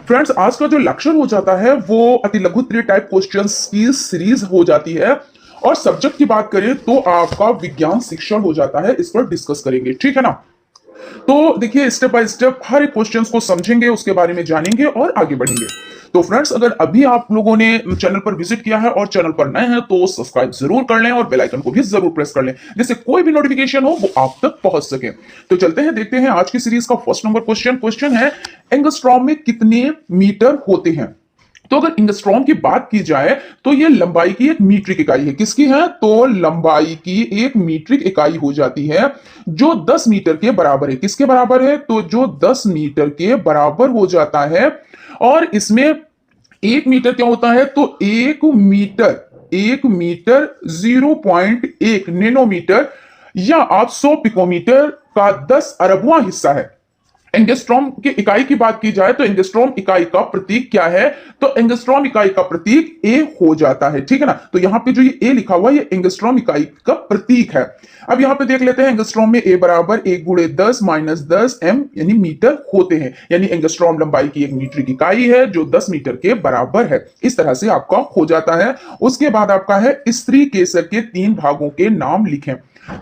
Friends, आज का जो लेक्चर हो जाता है वो अति लघु टाइप क्वेश्चंस की सीरीज हो जाती है। और सब्जेक्ट की बात करें तो आपका विज्ञान शिक्षण हो जाता है, इस पर डिस्कस करेंगे, ठीक है ना। तो देखिए, स्टेप बाय स्टेप हर एक क्वेश्चन को समझेंगे, उसके बारे में जानेंगे और आगे बढ़ेंगे। तो फ्रेंड्स, अगर अभी आप लोगों ने चैनल पर विजिट किया है और चैनल पर नए हैं तो सब्सक्राइब जरूर कर लें और बेल आइकन को भी जरूर प्रेस कर लें, जिससे कोई भी नोटिफिकेशन हो वो आप तक पहुंच सके। तो चलते हैं, देखते हैं आज की सीरीज का फर्स्ट नंबर क्वेश्चन है, एंगस्ट्रॉम में कितने मीटर होते हैं। तो अगर एंगस्ट्रॉम की बात की जाए तो ये लंबाई की एक मीट्रिक इकाई है। किसकी है? तो लंबाई की एक मीट्रिक इकाई हो जाती है जो 10 मीटर के बराबर है। किसके बराबर है? तो जो 10 मीटर के बराबर हो जाता है। और इसमें 1 मीटर क्या होता है? तो 1 मीटर 0.1 नैनोमीटर या आप 100 पिकोमीटर का 10 अरबवां हिस्सा है। एंगस्ट्रॉम की इकाई की बात की जाए तो एंगस्ट्रॉम इकाई का प्रतीक क्या है? तो एंगस्ट्रॉम इकाई का प्रतीक ए हो जाता है, ठीक है ना। तो यहां पे जो ये ए लिखा हुआ है ये एंगस्ट्रॉम इकाई का प्रतीक है। अब यहां पे देख लेते हैं, एंगस्ट्रॉम में ए बराबर 1 × 10 - 10 एम यानी मीटर होते हैं। यानी एंगस्ट्रॉम लंबाई की एक मीट्रिक इकाई है जो 10 मीटर के बराबर है। इस तरह से आपका हो जाता है। उसके बाद आपका है, स्त्री केसर के 3 भागों के नाम लिखें।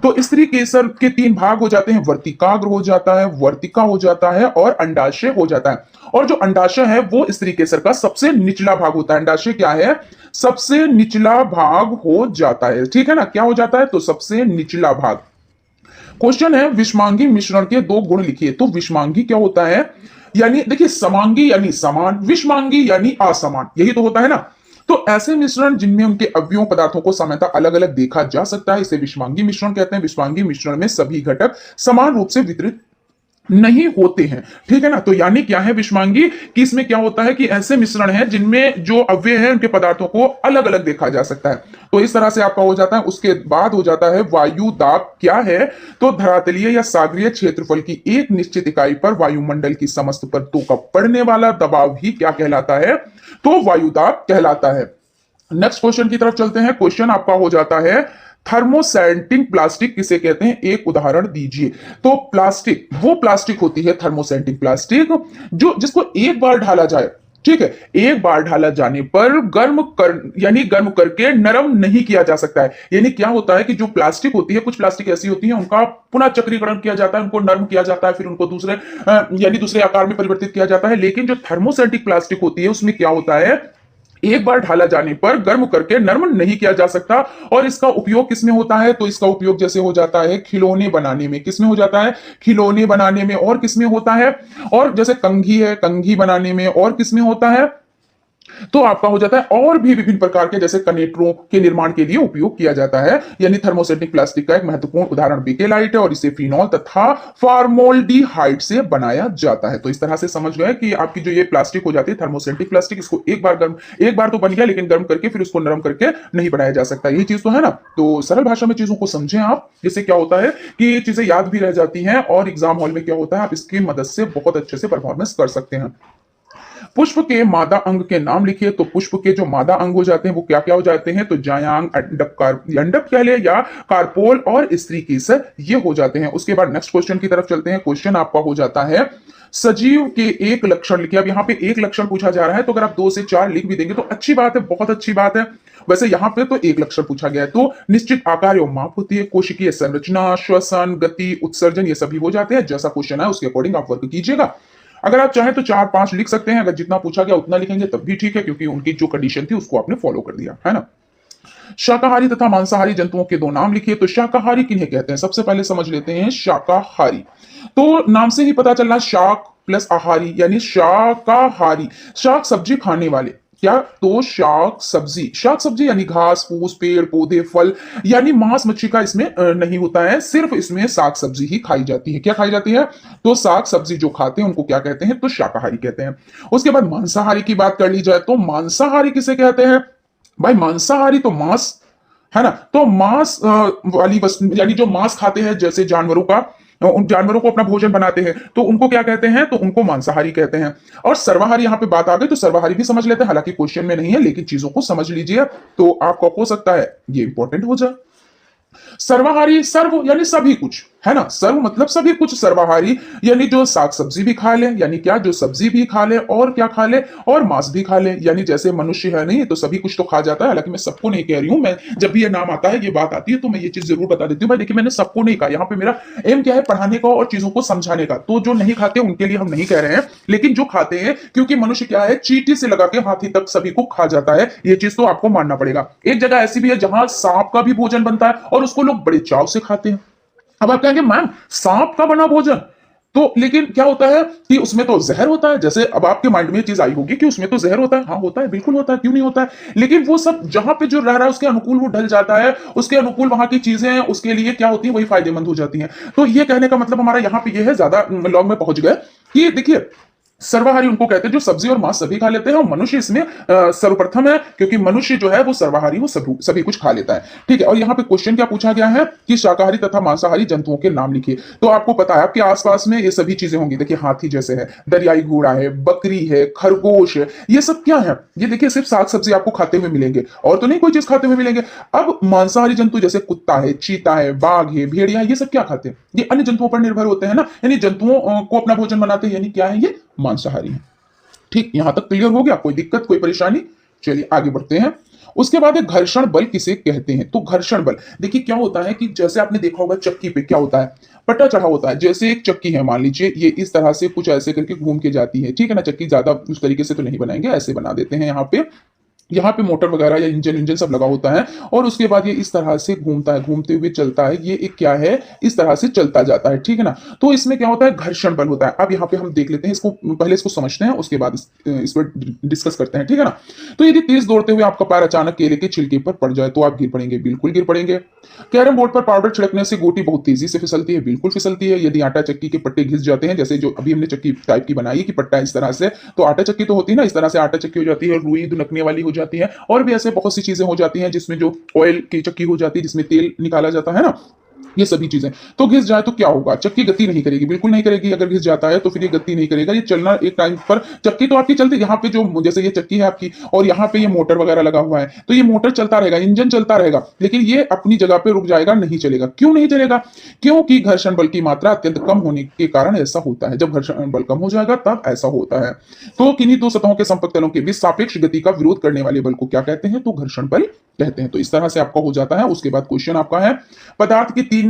तो स्त्री केसर के 3 भाग हो जाते हैं, वर्तिकाग्र हो जाता है, वर्तिका हो जाता है और अंडाशय हो जाता है। और जो अंडाशय है वो स्त्री केसर का सबसे निचला भाग होता है। अंडाशय क्या है? सबसे निचला भाग हो जाता है, ठीक है ना। क्या हो जाता है? तो सबसे निचला भाग। क्वेश्चन है, विषमांगी मिश्रण के 2 गुण लिखिए। तो विषमांगी क्या होता है? यानी देखिए, समांगी यानी समान, विषमांगी यानी असमान, यही तो होता है ना। तो ऐसे मिश्रण जिनमें उनके अवयव पदार्थों को सामान्यतः अलग अलग देखा जा सकता है, इसे विषमांगी मिश्रण कहते हैं। विषमांगी मिश्रण में सभी घटक समान रूप से वितरित नहीं होते हैं, ठीक है ना। तो यानी क्या है विषमांगी? कि इसमें क्या होता है कि ऐसे मिश्रण है जिनमें जो अवयव है उनके पदार्थों को अलग अलग देखा जा सकता है। तो इस तरह से आपका हो जाता है। उसके बाद हो जाता है, वायु दाब क्या है? तो धरातलीय या सागरीय क्षेत्रफल की एक निश्चित इकाई पर वायुमंडल की समस्त परतों का पड़ने वाला दबाव ही क्या कहलाता है? तो वायु दाब कहलाता है। नेक्स्ट क्वेश्चन की तरफ चलते हैं। क्वेश्चन आपका हो जाता है, थर्मोसेंटिंग प्लास्टिक किसे कहते हैं? एक उदाहरण दीजिए। तो प्लास्टिक वो प्लास्टिक होती है, थर्मोसेंटिंग प्लास्टिक, जो जिसको एक बार ढाला जाए, ठीक है, एक बार ढाला जाने पर गर्म करके नरम नहीं किया जा सकता है। यानी क्या होता है कि जो प्लास्टिक होती है, कुछ प्लास्टिक ऐसी होती है उनका पुनः चक्रीकरण किया जाता है, उनको नरम किया जाता है, फिर उनको दूसरे आकार में परिवर्तित किया जाता है। लेकिन जो थर्मोसेंटिक प्लास्टिक होती है उसमें क्या होता है, एक बार ढाला जाने पर गर्म करके नरम नहीं किया जा सकता। और इसका उपयोग किसमें होता है? तो इसका उपयोग जैसे हो जाता है खिलौने बनाने में। किसमें हो जाता है? खिलौने बनाने में। और किसमें होता है? और जैसे कंघी है, कंघी बनाने में। और किसमें होता है? तो आपका हो जाता है और भी विभिन्न प्रकार के जैसे कनेक्टरों के निर्माण के लिए उपयोग किया जाता है। यानी थर्मोसेटिक प्लास्टिक का एक महत्वपूर्ण उदाहरण बेकेलाइट है और इसे फिनॉल तथा फॉर्मोल्डिहाइड से बनाया जाता है। तो इस तरह से समझ गए कि आपकी जो ये प्लास्टिक हो जाती है थर्मोसेटिक प्लास्टिक, इसको एक बार तो बन गया, लेकिन गर्म करके फिर उसको नरम करके नहीं बनाया जा सकता। यही चीज तो है ना। तो सरल भाषा में चीजों को समझें आप, जिससे क्या होता है कि चीजें याद भी रह जाती हैं और एग्जाम हॉल में क्या होता है आप इसकी मदद से बहुत अच्छे से परफॉर्मेंस कर सकते हैं। पुष्प के मादा अंग के नाम लिखिए। तो पुष्प के जो मादा अंग हो जाते हैं वो क्या क्या हो जाते हैं? तो जायांग, अंडक कह ले या कार्पोल और स्त्री केसर, ये हो जाते हैं। उसके बाद नेक्स्ट क्वेश्चन की तरफ चलते हैं। क्वेश्चन आपका हो जाता है, सजीव के एक लक्षण लिखिए। अब यहाँ पे एक लक्षण पूछा जा रहा है, तो अगर आप 2 से 4 लिख भी देंगे तो अच्छी बात है, बहुत अच्छी बात है। वैसे यहाँ पे तो एक लक्षण पूछा गया है। तो निश्चित आकार एवं माप होती है, कोशिकीय संरचना, श्वसन, गति, उत्सर्जन, ये सभी हो जाते हैं। जैसा क्वेश्चन है उसके अकॉर्डिंग आप वर्क कीजिएगा। अगर आप चाहें तो 4-5 लिख सकते हैं। अगर जितना पूछा गया उतना लिखेंगे तब भी ठीक है, क्योंकि उनकी जो कंडीशन थी उसको आपने फॉलो कर दिया है ना। शाकाहारी तथा मांसाहारी जंतुओं के 2 नाम लिखिए। तो शाकाहारी किन्हें कहते हैं? सबसे पहले समझ लेते हैं शाकाहारी। तो नाम से ही पता चल रहा, शाक प्लस आहारी यानी शाकाहारी, शाक सब्जी खाने वाले। क्या? तो शाक सब्जी यानी घास फूस, पेड़ पौधे, फल, यानी मांस मच्छी का इसमें नहीं होता है, सिर्फ इसमें साग सब्जी ही खाई जाती है। क्या खाई जाती है? तो साग सब्जी जो खाते हैं उनको क्या कहते हैं? तो शाकाहारी कहते हैं। उसके बाद मांसाहारी की बात कर ली जाए तो मांसाहारी किसे कहते हैं? भाई मांसाहारी तो मांस है ना। तो मांस वाली वस्तु, यानी जो मांस खाते हैं, जैसे जानवरों का, उन जानवरों को अपना भोजन बनाते हैं, तो उनको क्या कहते हैं? तो उनको मांसाहारी कहते हैं। और सर्वाहारी यहाँ पे बात आ गई तो सर्वाहारी भी समझ लेते हैं, हालांकि क्वेश्चन में नहीं है लेकिन चीजों को समझ लीजिए तो आपको हो सकता है ये इंपॉर्टेंट हो जाए। सर्वाहारी, सर्व यानी सभी कुछ, है ना। सर्व मतलब सभी कुछ, सर्वाहारी यानी जो साग सब्जी भी खा ले, यानी क्या, जो सब्जी भी खा ले और क्या खा ले, और मांस भी खा ले, यानी जैसे मनुष्य है नहीं तो सभी कुछ तो खा जाता है। हालांकि मैं सबको नहीं कह रही हूं, मैं जब भी ये नाम आता है, ये बात आती है, तो मैं ये चीज जरूर बता देती हूँ भाई, देखिए मैंने सबको नहीं कहा, यहाँ पे मेरा एम क्या है, पढ़ाने का और चीजों को समझाने का। तो जो नहीं खाते उनके लिए हम नहीं कह रहे हैं, लेकिन जो खाते हैं, क्योंकि मनुष्य क्या है, चींटी से लगा के हाथी तक सभी को खा जाता है, ये चीज तो आपको मानना पड़ेगा। एक जगह ऐसी भी है जहां सांप का भी भोजन बनता है और उसको लोग बड़े चाव से खाते हैं। अब आप कहेंगे मैम सांप का बना भोजन, तो लेकिन क्या होता है कि उसमें तो जहर होता है। जैसे अब आपके माइंड में ये चीज आई होगी कि उसमें तो जहर होता है, हाँ होता है, बिल्कुल होता है, क्यों नहीं होता है। लेकिन वो सब जहां पे जो रह रहा है उसके अनुकूल वो ढल जाता है, उसके अनुकूल वहां की चीजें उसके लिए क्या होती है, वही फायदेमंद हो जाती हैं। तो ये कहने का मतलब हमारा यहाँ पे ये है, ज्यादा लॉन्ग में पहुंच गए, कि देखिए सर्वाहारी उनको कहते हैं जो सब्जी और मांस सभी खा लेते हैं, और मनुष्य इसमें सर्वप्रथम है, क्योंकि मनुष्य जो है वो सर्वाहारी, वो सभी कुछ खा लेता है। ठीक है, और यहाँ पे क्वेश्चन क्या पूछा गया है कि शाकाहारी तथा मांसाहारी जंतुओं के नाम लिखिए। तो आपको पता है आपके आसपास में ये सभी चीजें होंगी। देखिए हाथी जैसे है, दरियाई घोड़ा है, बकरी है, खरगोश है, ये सब क्या है, ये देखिए सिर्फ साग सब्जी आपको खाते हुए मिलेंगे, और तो नहीं कोई चीज खाते हुए मिलेंगे। अब मांसाहारी जंतु जैसे कुत्ता है, चीता है, बाघ है, भेड़िया है, ये सब क्या खाते हैं, ये अन्य जंतुओं पर निर्भर होते हैं ना, यानी जंतुओं को अपना भोजन बनाते हैं, यानी क्या है, ये मांसाहारी है। ठीक, यहां तक क्लियर हो गया, कोई दिक्कत कोई परेशानी। चलिए आगे बढ़ते हैं। उसके बाद एक घर्षण बल किसे कहते हैं। तो घर्षण बल देखिए क्या होता है कि जैसे आपने देखा होगा चक्की पे क्या होता है, पट्टा चढ़ा होता है। जैसे एक चक्की है, मान लीजिए ये इस तरह से कुछ ऐसे करके घूम के जाती है, ठीक है ना। चक्की ज्यादा उस तरीके से तो नहीं बनाएंगे, ऐसे बना देते हैं। यहाँ पे मोटर वगैरह या इंजन इंजन सब लगा होता है, और उसके बाद ये इस तरह से घूमता है, घूमते हुए चलता है, ये एक क्या है, इस तरह से चलता जाता है, ठीक है ना। तो इसमें क्या होता है, घर्षण बल होता है। अब यहाँ पे हम देख लेते हैं इसको, पहले इसको समझते हैं, उसके बाद इस पर डिस्कस करते हैं, ठीक है ना। तो यदि तेज दौड़ते हुए आपका पैर अचानक केले के छिलके पर पड़ जाए तो आप गिर पड़ेंगे, बिल्कुल गिर पड़ेंगे। कैरम बोर्ड पर पाउडर छिड़कने से गोटी बहुत तेजी से फिसलती है, बिल्कुल फिसलती है। यदि आटा चक्की के पट्टे घिस जाते हैं, जैसे जो अभी हमने चक्की टाइप की बनाई कि पट्टा इस तरह से, तो आटा चक्की तो होती है ना, इस तरह से आटा चक्की हो जाती है, रुई दुनकने वाली हो जाती है, और भी ऐसे बहुत सी चीजें हो जाती हैं जिसमें जो ऑयल की चक्की हो जाती है, जिसमें तेल निकाला जाता है ना, ये सभी चीजें। तो घिस जाए तो क्या होगा, चक्की गति नहीं करेगी, बिल्कुल नहीं करेगी। अगर घिस जाता है तो फिर ये गति नहीं करेगा, ये चलना एक टाइम पर, चक्की तो आपकी चलती, यहाँ पे जो जैसे ये चक्की है आपकी, और यहाँ पे ये मोटर वगैरह लगा हुआ है, तो ये मोटर चलता रहेगा, इंजन चलता रहेगा, लेकिन ये अपनी जगह पे रुक जाएगा, नहीं चलेगा। क्यों नहीं चलेगा, क्योंकि घर्षण बल की मात्रा अत्यंत कम होने के कारण ऐसा होता है। जब घर्षण बल कम हो जाएगा तब ऐसा होता है। तो किन्हीं दो सतहों के संपर्क तलों के बीच सापेक्ष गति का विरोध करने वाले बल को क्या कहते हैं, तो घर्षण बल कहते हैं। तो इस तरह से आपका हो जाता है। उसके बाद क्वेश्चन आपका है, पदार्थ की तीन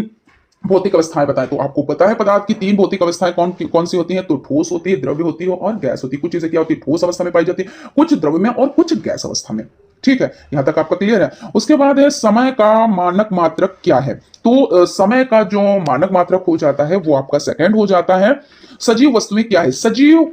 भौतिक अवस्थाएं बताएं। तो आपको पता है पदार्थ की तीन भौतिक अवस्थाएं कौन कौन सी होती हैं, तो ठोस होती है, द्रव्य होती है, और गैस होती है। कुछ चीजें क्या होती है, ठोस अवस्था में पाई जाती है, कुछ द्रव्य में, और कुछ गैस अवस्था में। ठीक है, यहां तक आपका क्लियर है। उसके बाद है समय का मानक मात्रक क्या है। तो समय का जो मानक मात्रक हो जाता है वो आपका सेकंड हो जाता है। सजीव वस्तुएं क्या है, सजीव,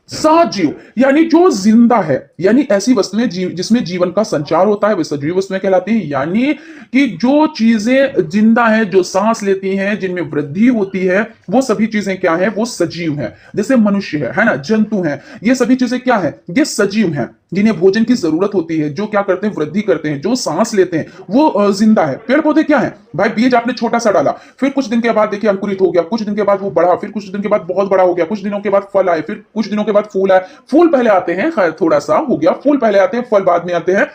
सजीव यानी जो जिंदा है, यानी ऐसी वस्तुएं जिसमें जीवन का संचार होता है वे सजीव वस्तुएं कहलाती हैं। यानी कि जो चीजें जिंदा है, जो सांस लेती हैं, जिनमें वृद्धि होती है, वो सभी चीजें क्या है, वो सजीव हैं। जैसे मनुष्य है ना, जंतु हैं, ये सभी चीजें क्या है, ये सजीव हैं, जिन्हें भोजन की जरूरत होती है, जो क्या करते हैं, वृद्धि करते हैं, जो सांस लेते हैं, वो जिंदा है। पेड़ पौधे क्या है भाई, बीज आपने छोटा सा डाला, फिर कुछ दिन के बाद देखिए अंकुरित हो गया, कुछ दिन के बाद वो बढ़ा, फिर कुछ दिन के बाद बहुत बड़ा हो गया, कुछ दिनों के बाद फल आए, फिर कुछ दिनों के बाद फूल आए। फूल पहले आते हैं, खैर थोड़ा सा हो गया, फूल पहले आते हैं, फल बाद में आते हैं,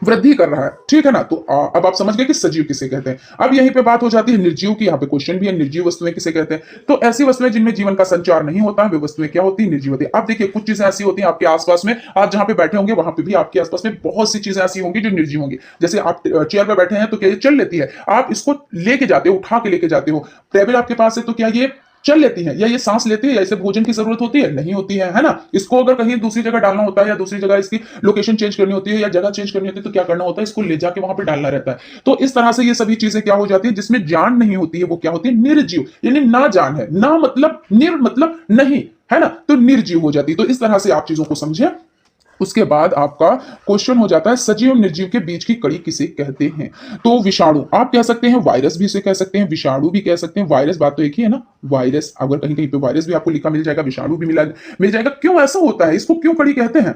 वृद्धि कर रहा है, ठीक है ना। तो अब आप समझ गए कि सजीव किसे कहते हैं। अब यहीं पे बात हो जाती है निर्जीव की। यहाँ पे क्वेश्चन भी है, निर्जीव वस्तुएं किसे कहते हैं। तो ऐसी वस्तुएं जिनमें जीवन का संचार नहीं होता है, वे वस्तुएं क्या होती है, निर्जीव होती है। अब देखिए कुछ चीजें ऐसी होती हैं आपके आसपास में, आप जहां पे बैठे होंगे वहां पे भी आपके आसपास में बहुत सी चीजें ऐसी होंगी जो निर्जीव होंगी। जैसे आप चेयर पर बैठे हैं तो क्या ये चल लेती है, आप इसको लेके जाते हो, उठा के लेके जाते हो। टेबल आपके पास है तो क्या ये चल लेती है, या ये सांस लेती है, या इसे भोजन की जरूरत होती है, नहीं होती है ना। इसको अगर कहीं दूसरी जगह डालना होता है, या दूसरी जगह इसकी लोकेशन चेंज करनी होती है, या जगह चेंज करनी होती है, तो क्या करना होता है, इसको ले जाके वहां पे डालना रहता है। तो इस तरह से ये सभी चीजें क्या हो जाती है, जिसमें जान नहीं होती है, वो क्या होती है, निर्जीव, यानी ना जान है, ना मतलब निर मतलब नहीं, है ना, तो निर्जीव हो जाती है। तो इस तरह से आप चीजों को समझे। उसके बाद आपका क्वेश्चन हो जाता है, सजीव और निर्जीव के बीच की कड़ी किसे कहते हैं। तो विषाणु आप कह सकते हैं, वायरस भी इसे कह सकते हैं, विषाणु भी कह सकते हैं। वायरस बात तो एक ही है ना, वायरस अगर कहीं कहीं पे वायरस भी आपको लिखा मिल जाएगा, विषाणु भी मिल जाएगा। क्यों ऐसा होता है, इसको क्यों कड़ी कहते हैं,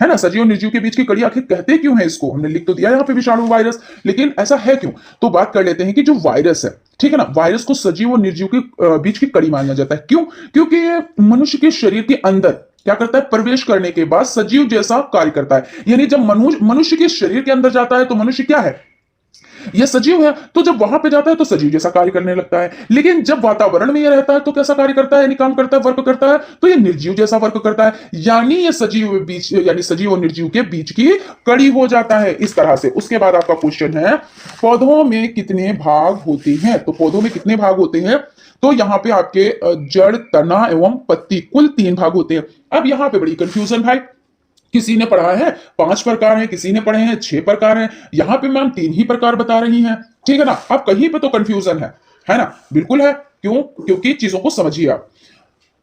है ना। सजीव और निर्जीव के बीच की कड़ी आखिर कहते क्यों है इसको, हमने लिख तो दिया यहाँ पे विषाणु वायरस, लेकिन ऐसा है क्यों। तो बात कर लेते हैं कि जो वायरस है, ठीक है ना, वायरस को सजीव और निर्जीव के बीच की कड़ी माना जाता है। क्यों, क्योंकि ये मनुष्य के शरीर के अंदर क्या करता है, प्रवेश करने के बाद सजीव जैसा कार्य करता है। यानी जब मनुष्य के शरीर के अंदर जाता है तो मनुष्य क्या है, ये सजीव है, तो जब वहां पे जाता है तो सजीव जैसा कार्य करने लगता है, लेकिन जब वातावरण में ये रहता है तो कैसा कार्य करता है, यानी काम करता है, वर्क करता है, तो ये निर्जीव जैसा वर्क करता है, यानी ये सजीव बीच, यानी सजीव और निर्जीव के बीच की कड़ी हो जाता है इस तरह से। उसके बाद आपका क्वेश्चन है पौधों में कितने भाग होते हैं, तो पौधों में कितने भाग होते हैं, तो यहाँ पे आपके जड़, तना एवं पत्ती कुल 3 भाग होते हैं। अब यहाँ पे बड़ी कंफ्यूजन भाई, किसी ने पढ़ा है 5 प्रकार है, किसी ने पढ़े हैं 6 प्रकार है, यहां पे मैम 3 ही प्रकार बता रही हैं, ठीक है ना। अब कहीं पे तो कंफ्यूजन है ना, बिल्कुल है, क्यों, क्योंकि चीजों को समझिए आप।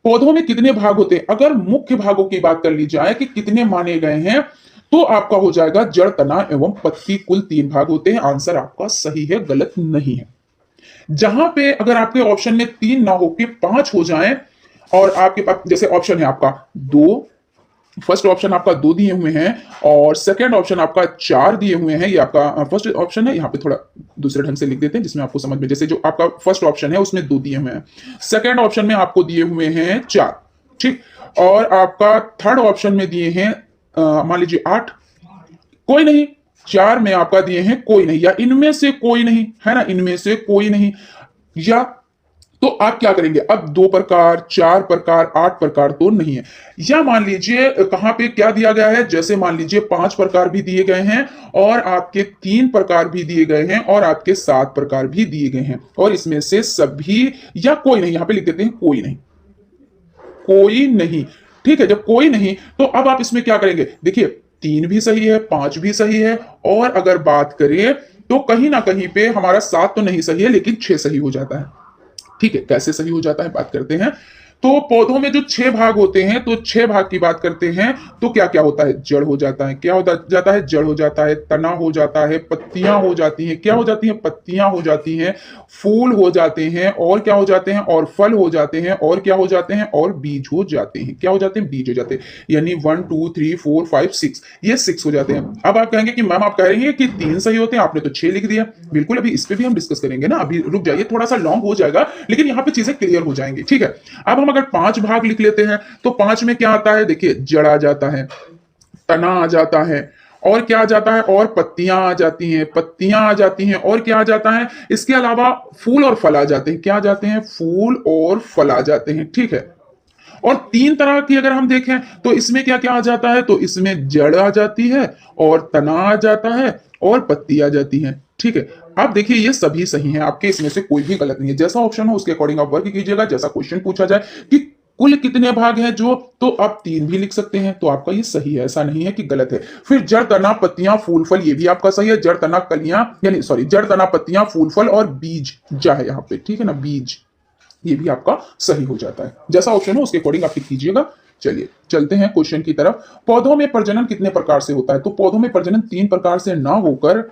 पौधों में कितने भाग होते हैं, अगर मुख्य भागों की बात कर ली जाए कि कितने माने गए हैं, तो आपका हो जाएगा जड़, तना एवं पत्ती कुल 3 भाग होते हैं। आंसर आपका सही है, गलत नहीं है। जहां पे अगर आपके ऑप्शन में 3 ना होके 5 हो जाए, और आपके पास जैसे ऑप्शन है आपका 2, फर्स्ट ऑप्शन आपका 2 दिए हुए हैं और सेकंड ऑप्शन आपका 4 दिए हुए हैं, ये आपका फर्स्ट ऑप्शन है। यहाँ पे थोड़ा दूसरे ढंग से लिख देते हैं जिसमें आपको समझ में, जैसे जो आपका फर्स्ट ऑप्शन है उसमें 2 दिए हुए हैं, सेकंड ऑप्शन में आपको दिए हुए हैं 4, ठीक, और आपका थर्ड ऑप्शन में दिए हैं मान लीजिए 8, कोई नहीं, 4 में आपका दिए हैं कोई नहीं, या इनमें से कोई नहीं, है ना, इनमें से कोई नहीं, या तो आप क्या करेंगे, अब 2 प्रकार, 4 प्रकार, 8 प्रकार तो नहीं है, या मान लीजिए कहां पे क्या दिया गया है, जैसे मान लीजिए 5 प्रकार भी दिए गए हैं और आपके 3 प्रकार भी दिए गए हैं और आपके 7 प्रकार भी दिए गए हैं, और इसमें से सभी या कोई नहीं, यहां पे लिख देते हैं कोई नहीं, कोई नहीं, ठीक है। जब कोई नहीं तो अब आप इसमें क्या करेंगे, देखिए 3 भी सही है, 5 भी सही है, और अगर बात करें तो कहीं ना कहीं पे हमारा 7 तो नहीं सही है लेकिन 6 सही हो जाता है, ठीक है। कैसे सही हो जाता है बात करते हैं। तो पौधों में जो 6 भाग होते हैं, तो 6 भाग की बात करते हैं तो क्या क्या होता है, जड़ हो जाता है, क्या हो जाता है, जड़ हो जाता है, तना हो जाता है, पत्तियां हो जाती हैं, क्या हो जाती हैं, पत्तियां हो जाती हैं, फूल हो जाते हैं, और क्या हो जाते हैं, और फल हो जाते हैं, और क्या हो जाते हैं, और बीज हो जाते हैं, क्या हो जाते हैं, बीज हो जाते हैं, यानी 1 2 3 4 5 6, ये 6 हो जाते हैं। अब आप कहेंगे कि मैम आप कह रही हैं कि 3 सही होते हैं, आपने तो 6 लिख दिया, बिल्कुल, अभी इस पे भी हम डिस्कस करेंगे ना, अभी रुक जाइए, थोड़ा सा लॉन्ग हो जाएगा लेकिन यहाँ पे चीजें क्लियर हो जाएंगी, ठीक है। अब हम अगर 5 भाग लिख लेते हैं तो 5 में क्या आता है, देखिए जड़ आ जाता है, तना आ जाता है, और क्या आ जाता है, और पत्तियां आ जाती हैं, पत्तियां आ जाती हैं, और क्या आ जाता है, इसके अलावा फूल और फल आ जाते हैं, क्या आ जाते हैं, फूल और फल आ जाते हैं, ठीक है। और 3 तरह की अगर हम देखें तो इसमें क्या क्या आ जाता है, तो इसमें जड़ आ जाती है, और तना आ जाता है, और पत्ती आ जाती है, ठीक है। अब देखिए ये सभी सही हैं आपके, इसमें से कोई भी गलत नहीं है, जैसा ऑप्शन हो उसके अकॉर्डिंग आप वर्क कीजिएगा। जैसा क्वेश्चन पूछा जाए कि कुल कितने भाग हैं जो, तो आप 3 भी लिख सकते हैं, तो आपका ये सही है, ऐसा नहीं है कि गलत है। फिर जड़, तना, पत्तियां, फूल, फल, ये भी आपका सही है, जड़, तना, कलियां, यानी सॉरी, जड़, तना, पत्तियां, फूल, फल और बीज जा है यहाँ पे, ठीक है ना, बीज, ये भी आपका सही हो जाता है। जैसा ऑप्शन हो उसके अकॉर्डिंग आप टिक कीजिएगा। चलिए चलते हैं क्वेश्चन की तरफ। पौधों में प्रजनन कितने प्रकार से होता है, तो पौधों में प्रजनन 3 प्रकार से ना होकर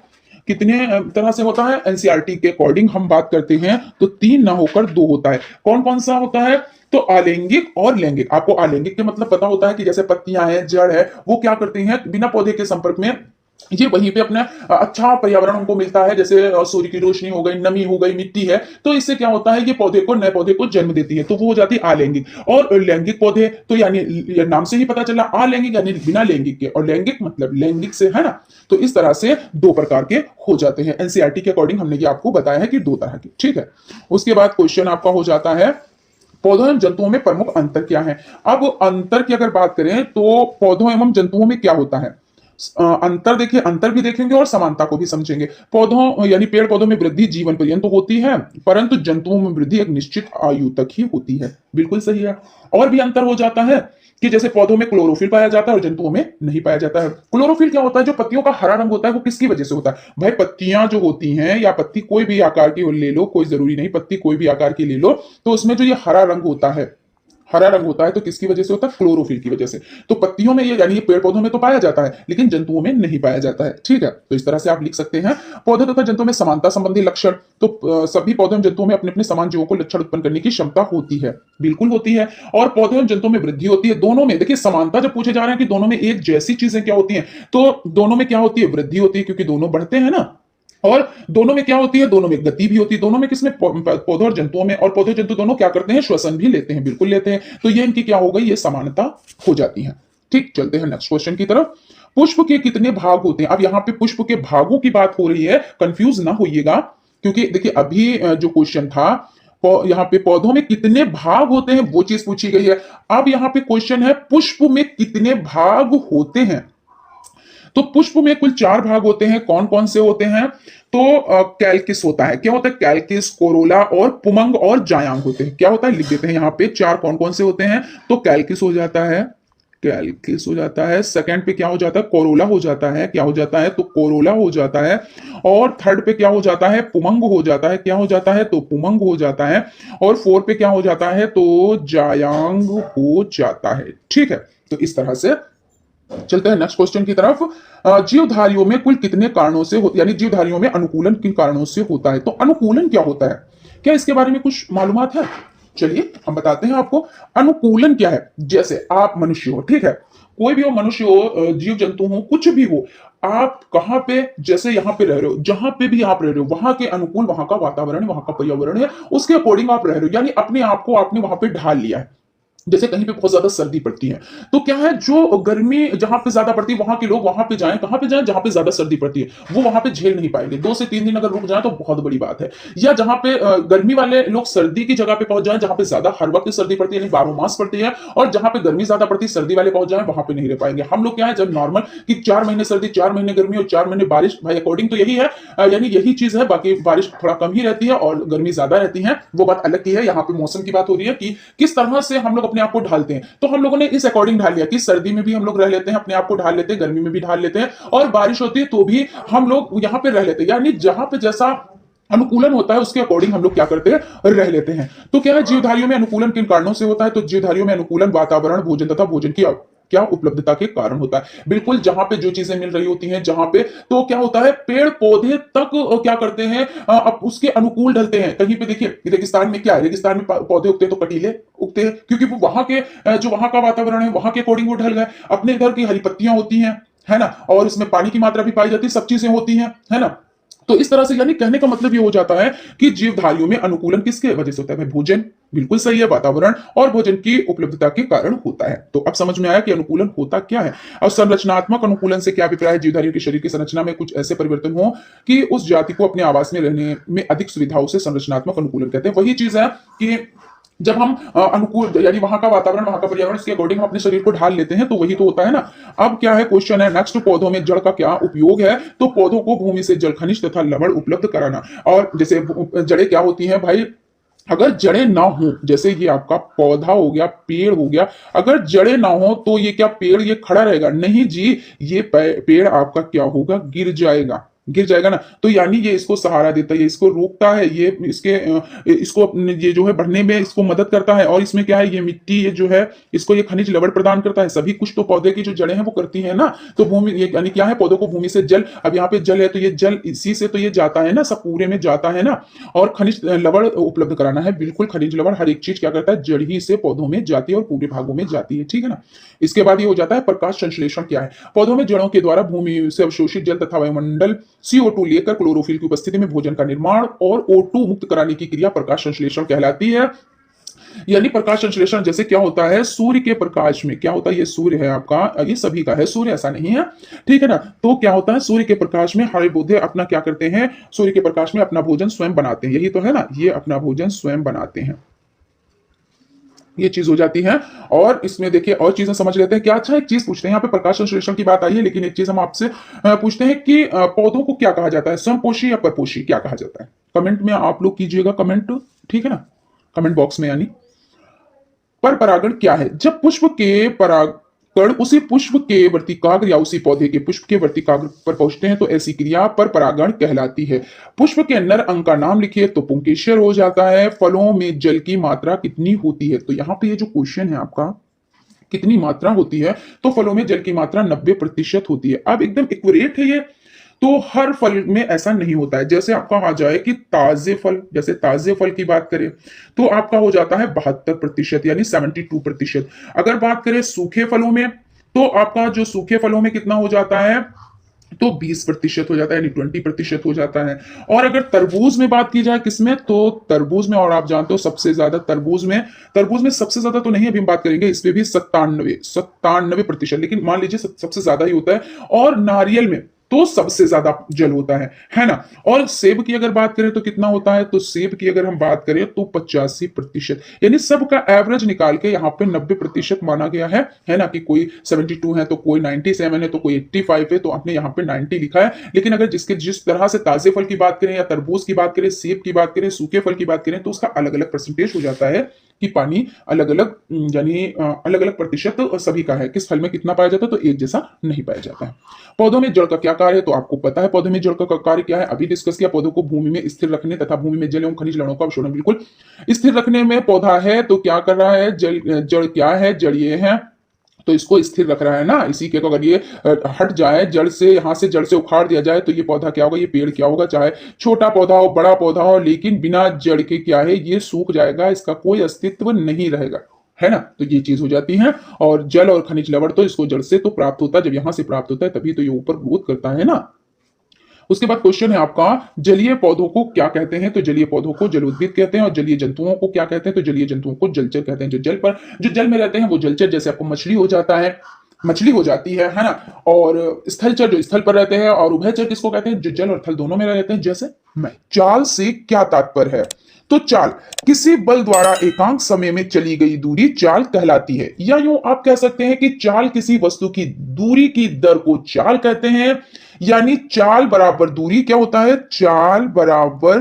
कितने तरह से होता है, एनसीईआरटी के अकॉर्डिंग हम बात करते हैं तो 3 ना होकर 2 होता है। कौन कौन सा होता है, तो अलैंगिक और लैंगिक। आपको अलैंगिक के मतलब पता होता है कि जैसे पत्तियां हैं, जड़ है, वो क्या करती हैं, बिना पौधे के संपर्क में ये वहीं पे अपना अच्छा पर्यावरण उनको मिलता है, जैसे सूर्य की रोशनी हो गई, नमी हो गई, मिट्टी है, तो इससे क्या होता है, ये पौधे को, नए पौधे को जन्म देती है, तो वो हो जाती है अलैंगिक। और लैंगिक पौधे तो यानी नाम से ही पता चला, अलैंगिक यानी बिना लैंगिक के, और लैंगिक मतलब लैंगिक से, है ना। तो इस तरह से 2 प्रकार के हो जाते हैं। एनसीईआरटी के अकॉर्डिंग हमने ये आपको बताया है कि 2 तरह के, ठीक है। उसके बाद क्वेश्चन आपका हो जाता है पौधों एवं जंतुओं में प्रमुख अंतर क्या है। अब अंतर की अगर बात करें तो पौधों एवं जंतुओं में क्या होता है, अंतर देखिए, अंतर भी देखेंगे और समानता को भी समझेंगे। पौधों यानी पेड़ पौधों में वृद्धि जीवन पर्यंत तो होती है, परंतु जंतुओं में वृद्धि एक निश्चित आयु तक ही होती है, बिल्कुल सही है। और भी अंतर हो जाता है कि जैसे पौधों में क्लोरोफिल पाया जाता है और जंतुओं में नहीं पाया जाता है। क्लोरोफिल क्या होता है, जो पत्तियों का हरा रंग होता है वो किसकी वजह से होता है, भाई पत्तियां जो होती हैं, या पत्ती कोई भी आकार की ले लो, कोई जरूरी नहीं, पत्ती कोई भी आकार की ले लो, तो उसमें जो ये हरा रंग होता है, हरा रंग होता है, तो किसकी वजह से होता है, क्लोरोफिल की वजह से। तो पत्तियों में ये, यानी ये पेड़ पौधों में तो पाया जाता है लेकिन जंतुओं में नहीं पाया जाता है, ठीक है। तो इस तरह से आप लिख सकते हैं। पौधों तथा जंतुओं में समानता संबंधी लक्षण, तो सभी पौधों और जंतुओं में अपने अपने समान जीवों को लक्षण उत्पन्न करने की क्षमता होती है, बिल्कुल होती है। और पौधों और जंतुओं में वृद्धि होती है, दोनों में देखिए समानता जब पूछे जा रहे हैं कि दोनों में एक जैसी चीजें क्या होती हैं, तो दोनों में क्या होती है, वृद्धि होती है, क्योंकि दोनों बढ़ते हैं ना। और दोनों में क्या होती है, दोनों में गति भी होती है, दोनों में किसमें, पौधों और जंतुओं में। और पौधे जंतु दोनों क्या करते हैं, श्वसन भी लेते हैं, बिल्कुल लेते हैं। तो ये इनकी क्या हो गई, ये समानता हो जाती है, ठीक। चलते हैं नेक्स्ट क्वेश्चन की तरफ। पुष्प के कितने भाग होते हैं? अब यहाँ पे पुष्प के भागों की बात हो रही है, कंफ्यूज ना होइएगा, क्योंकि देखिए अभी जो क्वेश्चन था यहाँ पे पौधों में कितने भाग होते हैं वो चीज पूछी गई है। अब यहाँ पे क्वेश्चन है पुष्प में कितने भाग होते हैं। तो पुष्प में कुल 4 भाग होते हैं। कौन कौन से होते हैं? तो कैल्किस होता है। क्या होता है? कैल्किस, कोरोला और पुमंग और जायांग होते हैं। क्या होता है? लिख देते हैं यहाँ पे 4 कौन कौन से होते हैं। तो कैल्किस हो जाता है, कैल्किस हो जाता है। सेकंड पे क्या हो जाता है? कोरोला हो जाता है। क्या हो जाता है? तो कोरोला हो जाता है। और थर्ड पे क्या हो जाता है? पुमंग हो जाता है। क्या हो जाता है? तो पुमंग हो जाता है। और फोर्थ पे क्या हो जाता है? तो जायांग हो जाता है। ठीक है, तो इस तरह से चलते हैं नेक्स्ट क्वेश्चन की तरफ। जीवधारियों में कुल कितने कारणों से यानी जीवधारियों में अनुकूलन किन कारणों से होता है? तो अनुकूलन क्या होता है? क्या इसके बारे में कुछ मालूमात है? चलिए हम बताते हैं आपको। अनुकूलन क्या है? जैसे आप मनुष्य हो, ठीक है, कोई भी हो, मनुष्य हो, जीव जंतु हो, कुछ भी हो, आप कहां पे, जैसे यहां पे रह रहे हो, जहां पे भी आप रह रहे हो वहां के अनुकूल वहां का वातावरण है, वहां का पर्यावरण है, उसके अकॉर्डिंग आप रह रहे हो, यानी अपने आप को आपने वहां पे ढाल लिया है। जैसे कहीं पे बहुत ज्यादा सर्दी पड़ती है, तो क्या है, जो गर्मी जहां पे ज्यादा पड़ती है वहां के लोग वहां पे जाएं, कहां पे जाएं? जहां पे ज्यादा सर्दी पड़ती है, वो वहां पे झेल नहीं पाएंगे। 2 से 3 दिन अगर रुक जाए तो बहुत बड़ी बात है। या जहां पे गर्मी वाले लोग सर्दी की जगह पे पहुंच जाएं, जहां पे ज्यादा हर वक्त सर्दी पड़ती है, 12 मास पड़ती है, और जहां पे गर्मी ज्यादा पड़ती है, सर्दी वाले पहुंच जाए, वहां पे नहीं रह पाएंगे। हम लोग क्या है, जब नॉर्मल कि 4 महीने सर्दी, 4 महीने गर्मी और 4 महीने बारिश, भाई अकॉर्डिंग तो यही है, यानी यही चीज है। बाकी बारिश थोड़ा कम ही रहती है और गर्मी ज्यादा रहती है, वो बात अलग की है। यहाँ पे मौसम की बात हो रही है कि किस तरह से हम लोग अपने आप को ढालते हैं। तो हम लोगों ने इस अकॉर्डिंग ढाल लिया कि सर्दी में भी हम लोग रह लेते हैं, अपने आप को ढाल लेते हैं, गर्मी में भी ढाल लेते हैं, और बारिश होती है तो भी हम लोग यहां पे रह लेते हैं। यानी जहां पे जैसा अनुकूलन होता है उसके अकॉर्डिंग हम लोग क्या करते हैं, रह लेते हैं। तो क्या है, जीवधारियों में अनुकूलन किन कारणों से होता है? तो जीवधारियों में अनुकूलन वातावरण, भोजन तथा भोजन की क्या उपलब्धता के कारण होता है। बिल्कुल जहां पे जो चीजें मिल रही होती हैं, जहां पे, तो क्या होता है, पेड़ पौधे तक क्या करते हैं, अब उसके अनुकूल ढलते हैं। कहीं पे देखिए रेगिस्तान में क्या है, रेगिस्तान में पौधे उगते हैं तो कटीले उगते हैं, क्योंकि वो वहां के जो वहां का वातावरण है वहां के अकॉर्डिंग वो ढल गए। अपने इधर की हरी पत्तियां होती हैं, है ना, और इसमें पानी की मात्रा भी पाई जाती है, सब चीजें होती हैं, है ना। तो इस तरह से यानी कहने का मतलब ये हो जाता है कि जीवधारियों में अनुकूलन किसके वजह से होता है? भोजन, बिल्कुल सही है, वातावरण और भोजन की उपलब्धता के कारण होता है। तो अब समझ में आया कि अनुकूलन होता क्या है। और संरचनात्मक अनुकूलन से क्या अभिप्राय है? जीवधारियों के शरीर की संरचना में कुछ ऐसे परिवर्तन हो कि उस जाति को अपने आवास में रहने में अधिक सुविधाओं से संरचनात्मक अनुकूलन कहते हैं। वही चीज है कि जब हम अनुकूल यानी वहां का वातावरण, वहां का पर्यावरण, इसके अकॉर्डिंग हम अपने शरीर को ढाल लेते हैं, तो वही तो होता है ना। अब क्या है, क्वेश्चन है नेक्स्ट, पौधों में जड़ का क्या उपयोग है? तो पौधों को भूमि से जल, खनिज तथा लवण उपलब्ध कराना। और जैसे जड़ें क्या होती हैं भाई, अगर जड़ें ना हो, जैसे ये आपका पौधा हो गया, पेड़ हो गया, अगर जड़ें ना हो तो ये क्या पेड़ ये खड़ा रहेगा? नहीं जी, ये पेड़ आपका क्या होगा, गिर जाएगा, गिर जाएगा ना। तो यानी ये इसको सहारा देता है, ये इसको रोकता है, ये इसको ये जो है बढ़ने में इसको मदद करता है। और इसमें क्या है, ये मिट्टी, ये जो है इसको ये खनिज लवण प्रदान करता है। सभी कुछ तो पौधे की जो जड़ें हैं वो करती है ना। तो भूमि ये यानी क्या है, पौधों को भूमि से जल, अब यहाँ पे जल है तो ये जल इसी से तो ये जाता है ना, सब पूरे में जाता है ना। और खनिज लवण उपलब्ध कराना है, बिल्कुल खनिज लवण हर एक चीज क्या करता है, जड़ ही से पौधों में जाती है और पूरे भागों में जाती है, ठीक है ना। इसके बाद ये हो जाता है प्रकाश संश्लेषण। क्या है, पौधों में जड़ों के द्वारा भूमि से अवशोषित जल तथा वायुमंडल CO2 लेकर क्लोरोफिल की उपस्थिति में भोजन का निर्माण और O2 मुक्त कराने की क्रिया प्रकाश संश्लेषण कहलाती है। यानी प्रकाश संश्लेषण जैसे क्या होता है, सूर्य के प्रकाश में क्या होता है, ये सूर्य है आपका, ये सभी का है, सूर्य ऐसा नहीं है, ठीक है ना। तो क्या होता है, सूर्य के प्रकाश में हरे पौधे अपना क्या करते हैं, सूर्य के प्रकाश में अपना भोजन स्वयं बनाते हैं, यही तो है ना, ये अपना भोजन स्वयं बनाते हैं, ये चीज हो जाती है। और इसमें देखिए और चीजें समझ लेते हैं क्या। अच्छा एक चीज पूछते हैं, यहाँ पे प्रकाश संश्लेषण की बात आई है, लेकिन एक चीज हम आपसे पूछते हैं कि पौधों को क्या कहा जाता है, स्वयंपोषी या परपोषी, क्या कहा जाता है? कमेंट में आप लोग कीजिएगा कमेंट, ठीक है ना, कमेंट बॉक्स में। यानी पर परागण क्या है? जब पुष्प के परागण उसी पुष्प के वर्तिकाग्र या उसी पौधे के पुष्प के वर्तिकाग्र पर पहुंचते हैं तो ऐसी क्रिया पर परागण कहलाती है। पुष्प के नर अंग का नाम लिखिए तो पुंकेसर हो जाता है। फलों में जल की मात्रा कितनी होती है? तो यहाँ पे ये जो क्वेश्चन है आपका, कितनी मात्रा होती है, तो फलों में जल की मात्रा 90% होती है। अब एकदम एक्यूरेट है ये, तो हर फल में ऐसा नहीं होता है। जैसे आपका आ जाए कि ताजे फल, जैसे ताजे फल की बात करें तो आपका हो जाता है 72% यानी 72%। अगर बात करें सूखे फलों में तो आपका जो सूखे फलों में कितना हो जाता है, तो 20% हो जाता है, यानी 20% हो जाता है। और अगर तरबूज में बात की जाए किसमें, तो तरबूज में, और आप जानते हो सबसे ज्यादा तरबूज में सबसे ज्यादा तो नहीं अभी हम बात करेंगे, इस पे भी 97%, लेकिन मान लीजिए सबसे ज्यादा ही होता है। और नारियल में तो सबसे ज्यादा जल होता है ना। और सेब की अगर बात करें तो कितना होता है, तो सेब की अगर हम बात करें तो 85%, यानी सबका एवरेज निकाल के यहाँ पे 90% माना गया है ना, कि कोई 72 है तो कोई 97 है तो कोई 85 है, तो आपने यहाँ पे 90 लिखा है। लेकिन अगर जिस तरह से ताजे फल की बात करें या तरबूज की बात करें, सेब की बात करें, सूखे फल की बात करें, तो उसका अलग अलग परसेंटेज हो जाता है कि पानी अलग अलग, यानी अलग अलग प्रतिशत सभी का है, किस फल में कितना पाया जाता है, तो एक जैसा नहीं पाया जाता है। पौधों में जड़ का क्या कार्य है, तो आपको पता है पौधों में जड़ का कार्य क्या है, अभी डिस्कस किया। पौधों को भूमि में स्थिर रखने तथा भूमि में जल एवं खनिज लवणों का अवशोषण बिल्कुल स्थिर रखने में पौधा है, तो क्या कर रहा है, जड़ क्या है, जड़ ये है, तो इसको स्थिर रख रहा है ना। इसी के अगर ये हट जाए जड़ से, यहां से जड़ से उखाड़ दिया जाए, तो ये पौधा क्या होगा, ये पेड़ क्या होगा, चाहे छोटा पौधा हो बड़ा पौधा हो, लेकिन बिना जड़ के क्या है, ये सूख जाएगा, इसका कोई अस्तित्व नहीं रहेगा, है ना। तो ये चीज हो जाती है। और जल और खनिज लवण तो इसको जड़ से तो प्राप्त होता है, जब यहां से प्राप्त होता है तभी तो ये ऊपर ग्रोथ करता है ना। उसके बाद क्वेश्चन है आपका, जलीय पौधों को क्या कहते हैं, तो जलीय पौधों को जलोद्भिद कहते हैं। और जलीय जंतुओं को क्या कहते हैं, तो जलीय जंतुओं को जलचर कहते हैं। जो जल में रहते हैं वो जलचर, जैसे आपको मछली हो जाता है, मछली हो जाती है ना। और स्थलचर जो स्थल पर रहते हैं, और उभयचर किसको कहते हैं, जो जल और थल दोनों में रहते हैं, जैसे मैं। चाल से क्या तात्पर्य है, तो चाल किसी बल द्वारा एकांक समय में चली गई दूरी चाल कहलाती है। या यूं आप कह सकते हैं कि चाल किसी वस्तु की दूरी की दर को चाल कहते हैं। यानी चाल बराबर दूरी क्या होता है, चाल बराबर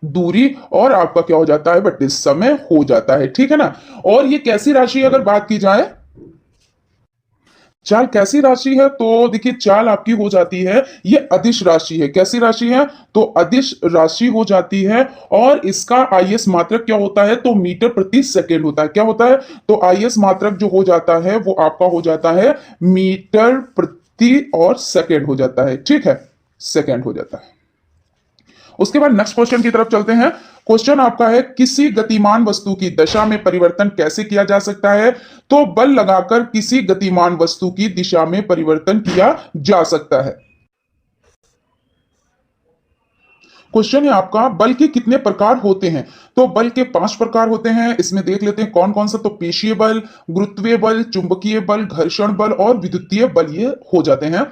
दूरी, और आपका क्या हो जाता है, बट इस समय हो जाता है, ठीक है ना। और ये कैसी राशि अगर बात की जाए, चाल कैसी राशि है, तो देखिए चाल आपकी हो जाती है, ये अदिश राशि है। कैसी राशि है, तो अदिश राशि हो जाती है। और इसका आईएस मात्रक क्या होता है, तो मीटर प्रति सेकेंड होता है। क्या होता है, तो आईएस मात्रक जो हो जाता है वो आपका हो जाता है मीटर प्रति और सेकेंड हो जाता है, ठीक है, सेकेंड हो जाता है। उसके बाद नेक्स्ट क्वेश्चन की तरफ चलते हैं। क्वेश्चन आपका है, किसी गतिमान वस्तु की दशा में परिवर्तन कैसे किया जा सकता है, तो बल लगाकर किसी गतिमान वस्तु की दिशा में परिवर्तन किया जा सकता है। क्वेश्चन है आपका, बल के कितने प्रकार होते हैं, तो बल के 5 प्रकार होते हैं। इसमें देख लेते हैं कौन कौन सा, तो पेशीय बल, गुरुत्वीय बल, चुंबकीय बल, घर्षण बल और विद्युतीय बल, ये हो जाते हैं।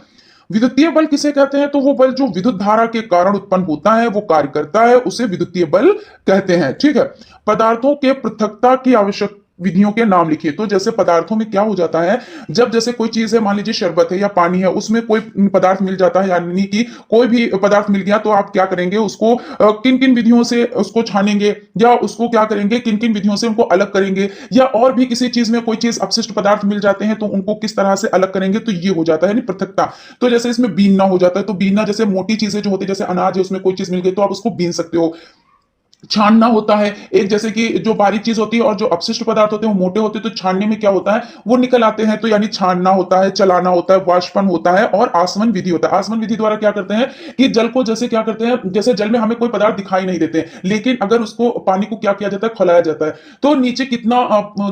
विद्युतीय बल किसे कहते हैं, तो वो बल जो विद्युत धारा के कारण उत्पन्न होता है, वो कार्य करता है, उसे विद्युतीय बल कहते हैं, ठीक है। पदार्थों के पृथकता की आवश्यक विधियों के नाम लिखिए, तो जैसे पदार्थों में क्या हो जाता है, जब जैसे कोई चीज है, मान लीजिए शरबत है या पानी है, उसमें कोई पदार्थ मिल जाता है, यानी कि कोई भी पदार्थ मिल गया, तो आप क्या करेंगे, उसको किन किन विधियों से उसको छानेंगे, या उसको क्या करेंगे, किन किन विधियों से उनको अलग करेंगे, या और भी किसी चीज में कोई चीज अपशिष्ट पदार्थ मिल जाते हैं तो उनको किस तरह से अलग करेंगे, तो ये हो जाता है पृथकता। तो जैसे इसमें बीनना हो जाता है, तो बीनना जैसे मोटी चीजें जो होती है, जैसे अनाज है, उसमें कोई चीज मिल गई तो आप उसको बीन सकते हो। छानना होता है एक, जैसे कि जो बारीक चीज होती है और जो अपशिष्ट पदार्थ होते हैं वो मोटे होते हैं, तो छानने में क्या होता है, वो निकल आते हैं, तो यानी छानना होता है, चलाना होता है, वाष्पन होता है, और आसवन विधि होता है। आसवन विधि द्वारा क्या करते हैं कि जल को जैसे क्या करते हैं, जैसे जल में हमें कोई पदार्थ दिखाई नहीं देते, लेकिन अगर उसको पानी को क्या किया जाता है, खौलाया जाता है, तो नीचे कितना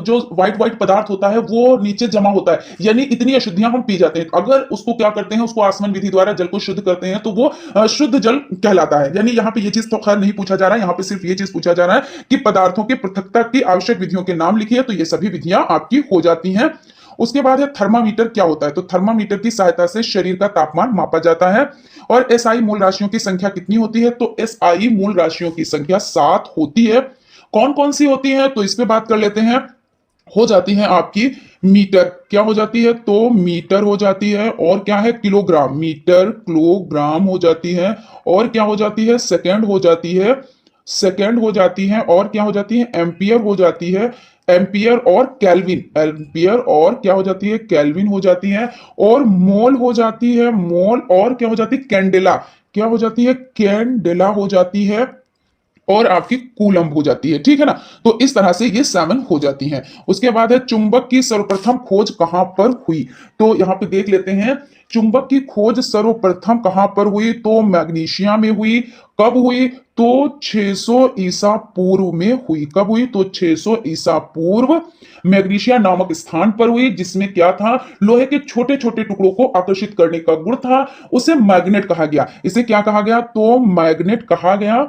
जो व्हाइट व्हाइट पदार्थ होता है वो नीचे जमा होता है, यानी इतनी अशुद्धियां हम पी जाते हैं। अगर उसको क्या करते हैं, उसको आसवन विधि द्वारा जल को शुद्ध करते हैं, तो वो शुद्ध जल कहलाता है। यानी यहाँ पे ये चीज तो खैर नहीं पूछा जा रहा है, यहाँ पे सिर्फ ये चीज पूछा जा रहा है कि पदार्थों के पृथकता की आवश्यक विधियों के नाम लिखिए, तो ये सभी विधियां आपकी हो जाती हैं। उसके बाद है थर्मामीटर क्या होता है, तो थर्मामीटर की सहायता से शरीर का तापमान मापा जाता है। और एसआई मूल राशियों की संख्या कितनी होती है, तो एसआई मूल राशियों की संख्या 7 होती है। कौन कौन सी होती है, तो इस पे बात कर लेते हैं। हो जाती है आपकी मीटर, क्या हो जाती है, तो मीटर हो जाती है। और क्या है, किलोग्राम, मीटर किलोग्राम हो जाती है। और क्या हो जाती है, सेकंड हो जाती है, सेकेंड हो जाती है। और क्या हो जाती है, एम्पियर हो जाती है, एम्पियर और कैल्विन, एम्पियर और क्या हो जाती है, कैल्विन हो जाती है। और मोल हो जाती है, मोल। और क्या हो जाती है, कैंडेला, क्या हो जाती है, कैंडेला हो जाती है। और आपकी कूलम्ब हो जाती है, ठीक है ना। तो इस तरह से ये 7 हो जाती हैं। उसके बाद है चुंबक की सर्वप्रथम खोज कहां पर हुई। तो यहां पे देख लेते हैं चुंबक की खोज सर्वप्रथम कहां पर हुई, तो मैग्नीशिया में हुई। कब हुई, तो 600 ईसा पूर्व में हुई। कब हुई, तो 600 ईसा पूर्व मैग्नीशिया नामक स्थान पर हुई, जिसमें क्या था, लोहे के छोटे छोटे टुकड़ों को आकर्षित करने का गुण था। उसे मैग्नेट कहा गया। इसे क्या कहा गया, तो मैग्नेट कहा गया।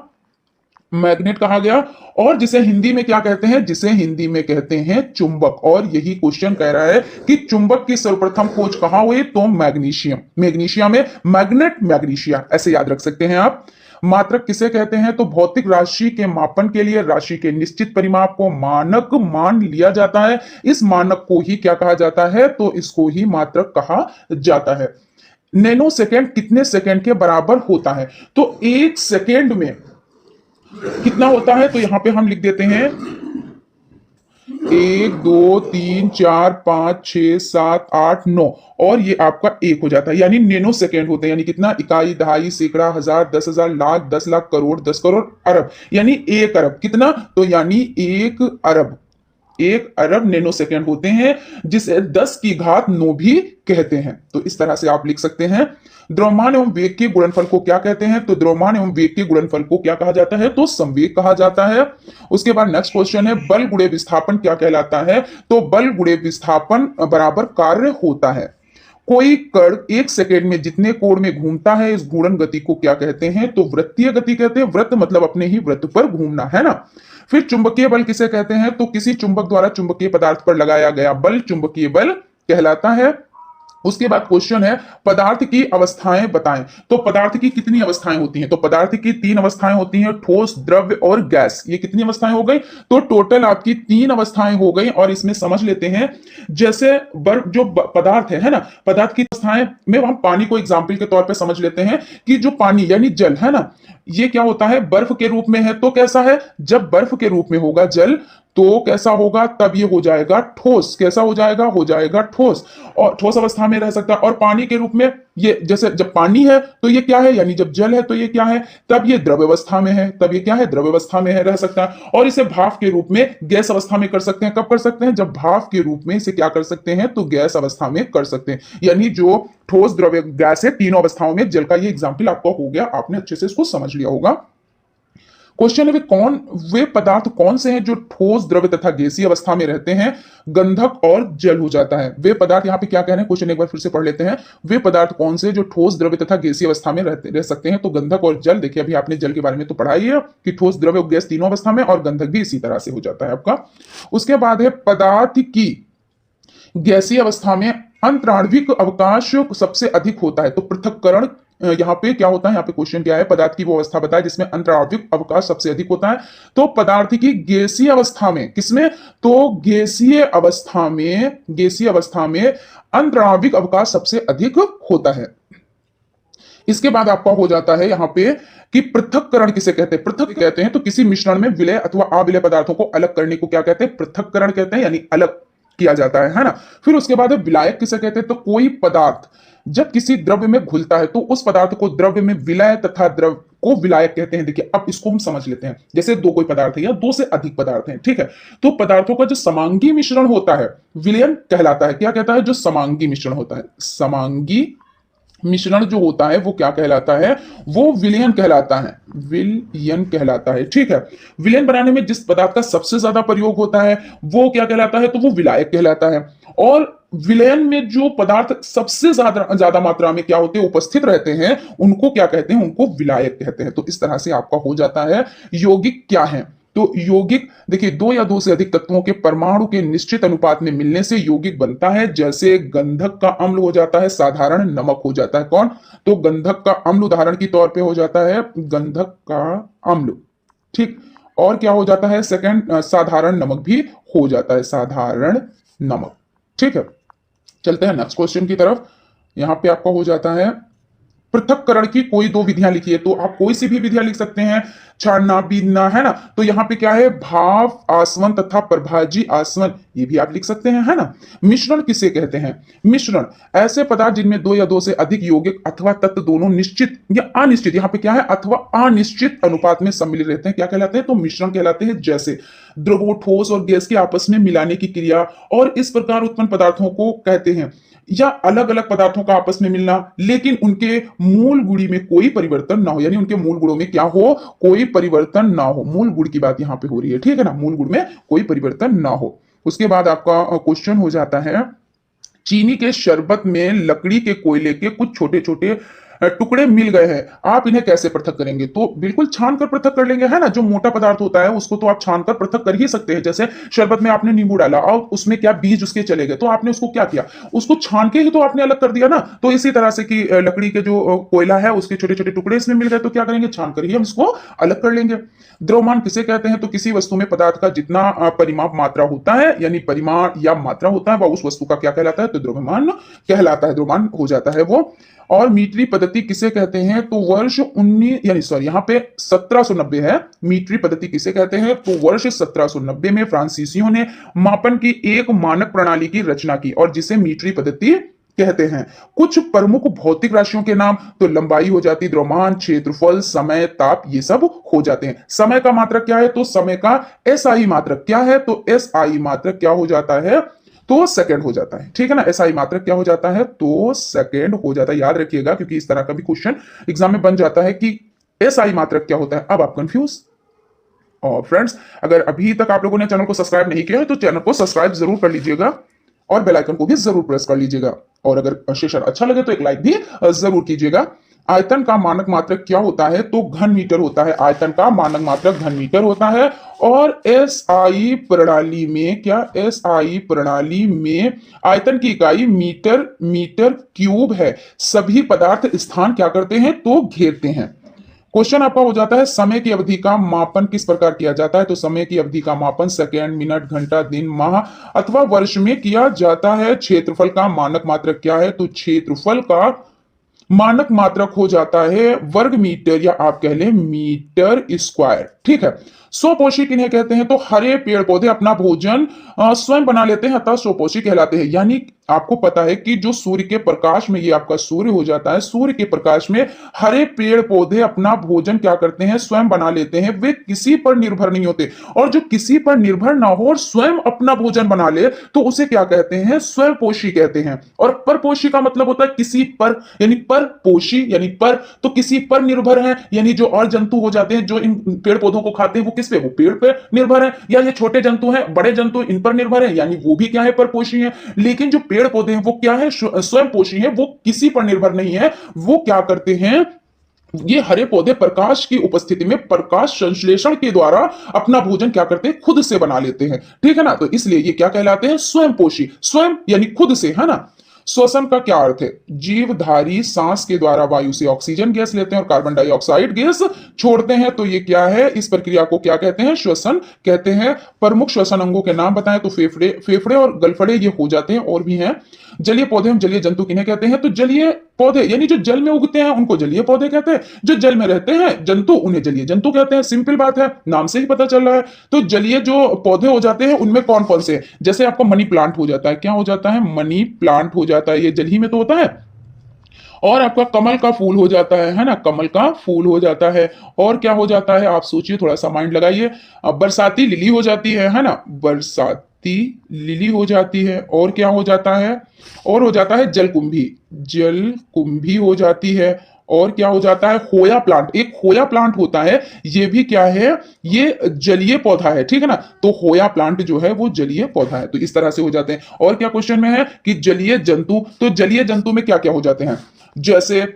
मैग्नेट कहा गया। और जिसे हिंदी में क्या कहते हैं, जिसे हिंदी में कहते हैं चुंबक। और यही क्वेश्चन कह रहा है कि चुंबक की सर्वप्रथम खोज कहां हुई, तो मैग्नीशियम, मैग्नीशिया में, मैग्नेट मैग्नीशिया, ऐसे याद रख सकते हैं आप। मात्रक किसे कहते हैं, तो भौतिक राशि के मापन के लिए राशि के निश्चित परिमाप को मानक मान लिया जाता है। इस मानक को ही क्या कहा जाता है, तो इसको ही मात्रक कहा जाता है। नैनो सेकेंड कितने सेकेंड के बराबर होता है, तो एक सेकेंड में कितना होता है, तो यहां पे हम लिख देते हैं 1 2 3 4 5 6 7 8 9, और ये आपका एक हो जाता है, यानी नैनो सेकेंड होते हैं। यानी कितना, इकाई, दहाई, सैकड़ा, हजार, 10,000, लाख, 10 लाख, करोड़, 10 करोड़, अरब, यानी 1 अरब। कितना, तो यानी 1 अरब, 1 अरब नैनो सेकेंड होते हैं, जिसे 10 की घात 9 भी कहते हैं। तो इस तरह से आप लिख सकते हैं। द्रव्यमान एवं वेग के गुणनफल को क्या कहते हैं, तो द्रव्यमान एवं वेग के गुणनफल को क्या कहा जाता है, तो संवेग कहा जाता है। उसके बाद नेक्स्ट क्वेश्चन है, बल गुणे विस्थापन क्या कहलाता है, तो बल गुणे विस्थापन बराबर कार्य होता है। कोई कण 1 सेकेंड में जितने कोण में घूमता है, इस घूर्णन गति को क्या कहते हैं, तो वृत्तीय गति कहते हैं। वृत्त मतलब अपने ही वृत्त पर घूमना, है ना। फिर चुंबकीय बल किसे कहते हैं, तो किसी चुंबक द्वारा चुंबकीय पदार्थ पर लगाया गया बल चुंबकीय बल कहलाता है। उसके बाद क्वेश्चन है, पदार्थ की अवस्थाएं बताएं। तो पदार्थ की कितनी अवस्थाएं होती हैं, तो पदार्थ की 3 अवस्थाएं होती हैं, ठोस, द्रव्य और गैस। ये कितनी अवस्थाएं हो गई, तो टोटल आपकी 3 अवस्थाएं हो गई। और इसमें समझ लेते हैं, जैसे जो पदार्थ है ना, पदार्थ की अवस्थाएं में हम पानी को एग्जाम्पल के तौर पे समझ लेते हैं कि जो पानी यानी जल है ना, ये क्या होता है, बर्फ के रूप में है। तो कैसा है, जब बर्फ के रूप में होगा जल, तो कैसा होगा, तब ये हो जाएगा ठोस। कैसा हो जाएगा ठोस, और ठोस अवस्था में रह सकता है। और पानी के रूप में, ये जैसे जब पानी है तो ये क्या है, यानी जब जल है तो ये क्या है, तब ये द्रव अवस्था में है। तब ये क्या है, द्रव अवस्था में है, रह सकता है। और इसे भाप के रूप में गैस अवस्था में कर सकते हैं। कब कर सकते हैं, जब भाप के रूप में इसे क्या कर सकते हैं, तो गैस अवस्था में कर सकते हैं। यानी जो ठोस, द्रव्य, गैस है, तीनों अवस्थाओं में जल का ये एग्जाम्पल आपका हो गया। आपने अच्छे से इसको समझ लिया होगा। क्वेश्चन है, वे पदार्थ कौन से हैं जो ठोस, द्रव्य तथा गैसीय अवस्था में रहते हैं, गंधक और जल हो जाता है। वे पदार्थ, यहाँ पे क्या कह रहे हैं, क्वेश्चन एक बार फिर से पढ़ लेते हैं। वे पदार्थ कौन से जो ठोस, द्रव्य तथा गैसीय अवस्था में रह सकते हैं, तो गंधक और जल। देखिए अभी आपने जल के बारे में तो पढ़ा ही है कि ठोस, द्रव्य और गैस तीनों अवस्था में, और गंधक भी इसी तरह से हो जाता है आपका। उसके बाद है, पदार्थ की गैसीय अवस्था में अंतराण्विक अवकाश सबसे अधिक होता है, तो पृथक्करण यहाँ पे क्या होता है, यहाँ पे क्वेश्चन क्या है, पदार्थ की वो अवस्था बताए जिसमें अंतराण्विक अवकाश सबसे अधिक होता है। तो पदार्थ की गैसीय अवस्था में, किसमें, तो गैसीय अवस्था में अंतराण्विक अवकाश सबसे अधिक होता है। इसके बाद आपका हो जाता है यहाँ पे कि पृथक्करण किसे कहते हैं। पृथक कहते हैं तो किसी मिश्रण में विलय अथवा अविलय पदार्थों को अलग करने को क्या कहते हैं, पृथक्करण कहते हैं, यानी अलग किया जाता है ना। फिर उसके बाद विलायक किसे कहते हैं, तो कोई पदार्थ जब किसी द्रव्य में घुलता है तो उस पदार्थ को द्रव्य में विलय तथा द्रव को विलायक कहते हैं। देखिए अब इसको हम समझ लेते हैं, जैसे दो कोई पदार्थ है या दो से अधिक पदार्थ हैं, ठीक है, तो पदार्थों का जो समांगी मिश्रण होता है विलयन कहलाता है। क्या कहता है, जो समांगी मिश्रण होता है, समांगी मिश्रण जो होता है वो क्या कहलाता है, वो विलयन कहलाता है, विलयन कहलाता है, ठीक है। विलयन बनाने में जिस पदार्थ का सबसे ज्यादा प्रयोग होता है वो क्या कहलाता है, तो वो विलायक कहलाता है। और विलयन में जो पदार्थ सबसे ज्यादा मात्रा में क्या होते हैं, उपस्थित रहते हैं, उनको क्या कहते हैं, उनको विलायक कहते हैं। तो इस तरह से आपका हो जाता है। यौगिक क्या है, तो यौगिक देखिए, दो या दो से अधिक तत्वों के परमाणु के निश्चित अनुपात में मिलने से यौगिक बनता है। जैसे गंधक का अम्ल हो जाता है, साधारण नमक हो जाता है। कौन, तो गंधक का अम्ल उदाहरण के तौर पे हो जाता है गंधक का अम्ल, ठीक। और क्या हो जाता है, सेकंड साधारण नमक भी हो जाता है, साधारण नमक, ठीक है। चलते हैं नेक्स्ट क्वेश्चन की तरफ। यहां पे आपका हो जाता है पृथक्करण की कोई दो विधियां लिखिए, तो आप कोई सी भी विधियां लिख सकते हैं, छानना, बीनना, है ना। तो यहाँ पे क्या है, भाव आसवन तथा प्रभाजी आसवन, ये भी आप लिख सकते हैं, है ना। मिश्रण किसे कहते हैं? मिश्रण ऐसे पदार्थ जिनमें दो या दो से अधिक यौगिक अथवा तत्व दोनों निश्चित या अनिश्चित, यहाँ पे क्या है, अथवा अनिश्चित अनुपात में सम्मिलित रहते हैं, क्या कहलाते हैं? तो मिश्रण कहलाते हैं। जैसे द्रवों, ठोस और गैस के आपस में मिलाने की क्रिया और इस प्रकार उत्पन्न पदार्थों को कहते हैं, या अलग अलग पदार्थों का आपस में मिलना लेकिन उनके मूल गुणी में कोई परिवर्तन ना हो, यानी उनके मूल गुणों में क्या हो, कोई परिवर्तन ना हो। मूल गुण की बात यहां पे हो रही है, ठीक है ना, मूल गुण में कोई परिवर्तन ना हो। उसके बाद आपका क्वेश्चन हो जाता है, चीनी के शरबत में लकड़ी के कोयले के कुछ छोटे छोटे टुकड़े मिल गए हैं, आप इन्हें कैसे पृथक करेंगे? तो बिल्कुल छान कर पृथक कर लेंगे, है ना। जो मोटा पदार्थ होता है उसको तो आप छान कर पृथक कर ही सकते हैं। जैसे शरबत में आपने नींबू डाला और उसमें क्या बीज उसके चले गए, तो आपने उसको क्या किया, उसको छान के ही तो आपने अलग कर दिया ना। तो इसी तरह से कि लकड़ी के जो कोयला है उसके छोटे छोटे टुकड़े इसमें मिल गए, तो क्या करेंगे, छान कर ही हम इसको अलग कर लेंगे। द्रव्यमान किसे कहते हैं? तो किसी वस्तु में पदार्थ का जितना परिमाप मात्रा होता है, यानी परिमाण या मात्रा होता है, वह उस वस्तु का क्या कहलाता है? तो द्रव्यमान कहलाता है, द्रव्यमान हो जाता है वो। और मीट्री पद्धति किसे कहते हैं? तो वर्ष 19 यानी सॉरी यहाँ पे 1790 है। मीट्री पद्धति किसे कहते हैं? तो वर्ष 1790 में फ्रांसीसियों ने मापन की एक मानक प्रणाली की रचना की और जिसे मीट्री पद्धति कहते हैं। कुछ प्रमुख भौतिक राशियों के नाम, तो लंबाई हो जाती, द्रव्यमान, क्षेत्रफल, समय, ताप, ये सब हो जाते हैं। समय का मात्रक क्या है? तो समय का एसआई मात्रक क्या है? तो एसआई मात्रक क्या हो जाता है? तो सेकंड हो जाता है, ठीक है ना। एसआई मात्रक क्या हो जाता है? तो सेकंड हो जाता है, याद रखिएगा क्योंकि इस तरह का भी क्वेश्चन एग्जाम में बन जाता है कि एसआई मात्रक क्या होता है। अब आप कंफ्यूज। और फ्रेंड्स, अगर अभी तक आप लोगों ने चैनल को सब्सक्राइब नहीं किया है तो चैनल को सब्सक्राइब जरूर कर लीजिएगा और बेल आइकन को भी जरूर प्रेस कर लीजिएगा। और अगर सेशन अच्छा लगे तो एक लाइक भी जरूर कीजिएगा। आयतन का मानक मात्रक क्या होता है? तो घन मीटर होता है। आयतन का मानक मात्रक घन मीटर होता है। और एसआई प्रणाली में क्या, एसआई प्रणाली में आयतन की इकाई मीटर, मीटर क्यूब है। सभी पदार्थ स्थान क्या करते हैं? तो घेरते हैं। क्वेश्चन आपका हो जाता है, समय की अवधि का मापन किस प्रकार किया जाता है? तो समय की अवधि का मापन सेकंड, मिनट, घंटा, दिन, माह अथवा वर्ष में किया जाता है। क्षेत्रफल का मानक मात्रक क्या है? तो क्षेत्रफल का मानक मात्रक हो जाता है वर्ग मीटर या आप कह लें मीटर स्क्वायर, ठीक है। स्वपोषी किन्हें कहते हैं? तो हरे पेड़ पौधे अपना भोजन स्वयं बना लेते हैं, अतः स्वपोषी कहलाते हैं। यानी आपको पता है कि जो सूर्य के प्रकाश में, ये आपका सूर्य हो जाता है, सूर्य के प्रकाश में हरे पेड़ पौधे अपना भोजन क्या करते हैं? स्वयं बना लेते हैं। वे किसी पर निर्भर नहीं होते, और जो किसी पर निर्भर ना हो और स्वयं अपना भोजन बना ले तो उसे क्या कहते हैं? स्वयंपोषी कहते हैं। और परपोषी का मतलब होता है किसी पर, यानी परपोषी यानी पर, तो किसी पर निर्भर है, यानी जो और जंतु हो जाते हैं जो इन पेड़ पौधों को खाते हैं वो किस पे? वो पेड़ पे निर्भर है। या ये छोटे जंतु हैं, बड़े जंतु इन पर निर्भर है, यानी वो भी क्या है? परपोषी है। लेकिन जो पेड़ पौधे हैं वो क्या है? स्वयंपोषी है, वो किसी पर निर्भर नहीं है। वो क्या करते हैं? ये हरे पौधे प्रकाश की उपस्थिति में प्रकाश संश्लेषण के द्वारा अपना भोजन क्या करते हैं? खुद से बना लेते हैं, ठीक है ना। तो इसलिए ये क्या कहलाते हैं? स्वयंपोषी। स्वयं यानी खुद से, है ना। श्वसन का क्या अर्थ है? जीवधारी सांस के द्वारा वायु से ऑक्सीजन गैस लेते हैं और कार्बन डाइऑक्साइड गैस छोड़ते हैं, तो ये क्या है? इस प्रक्रिया को क्या कहते हैं? श्वसन कहते हैं। प्रमुख श्वसन अंगों के नाम बताएं, तो फेफड़े, फेफड़े और गलफड़े ये हो जाते हैं, और भी हैं। जलीय पौधे हम जलीय जंतु किन्हें कहते हैं? तो जलीय पौधे यानी जो जल में उगते हैं उनको जलीय पौधे कहते हैं। जो जल में रहते हैं जंतु, उन्हें जलीय जंतु कहते हैं। सिंपल बात है, नाम से ही पता चल रहा है। तो जलीय जो पौधे हो जाते हैं उनमें कौन कौन से हैं? जैसे आपको मनी प्लांट हो जाता है, क्या हो जाता है? मनी प्लांट हो जाता है, ये जल ही में तो होता है। और आपका कमल का फूल हो जाता है ना, कमल का फूल हो जाता है। और क्या हो जाता है? आप सोचिए, थोड़ा सा माइंड लगाइए। बरसाती लिली हो जाती है ना, बरसाती लिली हो जाती है। और क्या हो जाता है? और हो जाता है जलकुंभी, जलकुंभी हो जाती है। और क्या हो जाता है? होया प्लांट, एक होया प्लांट होता है, ये भी क्या है? ये जलीय पौधा है, ठीक है ना। तो होया प्लांट जो है वो जलीय पौधा है। तो इस तरह से हो जाते हैं। और क्या क्वेश्चन में है कि जलीय जंतु, तो जलीय जंतु में क्या क्या हो जाते हैं? जैसे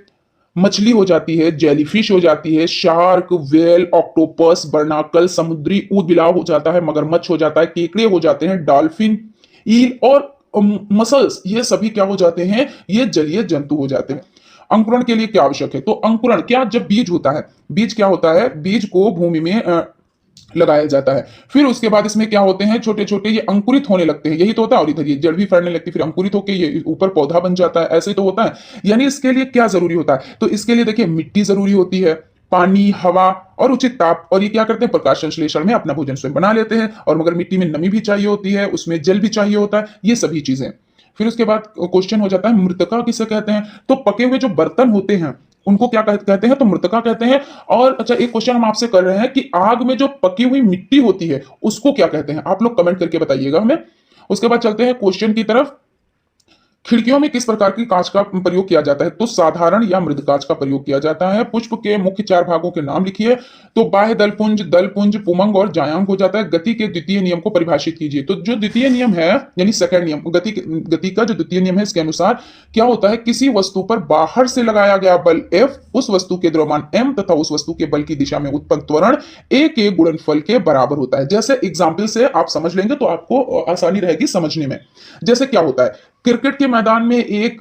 मछली हो जाती है, जेलीफिश हो जाती है, शार्क, वेल, ऑक्टोपस, बर्नाकल, समुद्री ऊदबिलाव हो जाता है, मगरमच्छ हो जाता है, केकड़े हो जाते हैं, डॉल्फिन, ईल और मसल्स, ये सभी क्या हो जाते हैं? ये जलीय जंतु हो जाते हैं। अंकुरण के लिए क्या आवश्यक है? तो अंकुरण क्या, जब बीज होता है, बीज क्या होता है? बीज को भूमि में लगाया जाता है। फिर उसके बाद इसमें क्या होते हैं, छोटे छोटे ये अंकुरित होने लगते हैं, यही तो होता है। और इधर ये जड़ भी फैलने लगती है, फिर अंकुरित होकर ये ऊपर पौधा बन जाता है, ऐसे तो होता है। यानी इसके लिए क्या जरूरी होता है, तो इसके लिए देखिए मिट्टी जरूरी होती है, पानी, हवा और उचित ताप। और ये क्या करते हैं, प्रकाश संश्लेषण में अपना भोजन स्वयं बना लेते हैं। और मगर मिट्टी में नमी भी चाहिए होती है, उसमें जल भी चाहिए होता है, ये सभी चीजें। फिर उसके बाद क्वेश्चन हो जाता है मृतका किसे कहते हैं, तो पके हुए जो बर्तन होते हैं उनको क्या कहते हैं, तो मृतका कहते हैं। और अच्छा, एक क्वेश्चन हम आपसे कर रहे हैं कि आग में जो पकी हुई मिट्टी होती है उसको क्या कहते हैं, आप लोग कमेंट करके बताइएगा हमें। उसके बाद चलते हैं क्वेश्चन की तरफ। खिड़कियों में किस प्रकार की कांच का प्रयोग किया जाता है, तो साधारण या मृद कांच का प्रयोग किया जाता है। पुष्प के मुख्य 4 भागों के नाम लिखिए, तो बाह्य दल पुंज, पुमंग और जायांग हो जाता है। गति के द्वितीय नियम को परिभाषित कीजिए, तो जो द्वितीय नियम है यानी सेकंड नियम, गति का जो द्वितीय नियम है इसके अनुसार क्या होता है, किसी वस्तु पर बाहर से लगाया गया बल F उस वस्तु के द्रव्यमान m तथा उस वस्तु के बल की दिशा में उत्पन्न त्वरण a के गुणनफल के बराबर होता है। जैसे एग्जाम्पल से आप समझ लेंगे तो आपको आसानी रहेगी समझने में। जैसे क्या होता है, क्रिकेट के मैदान में एक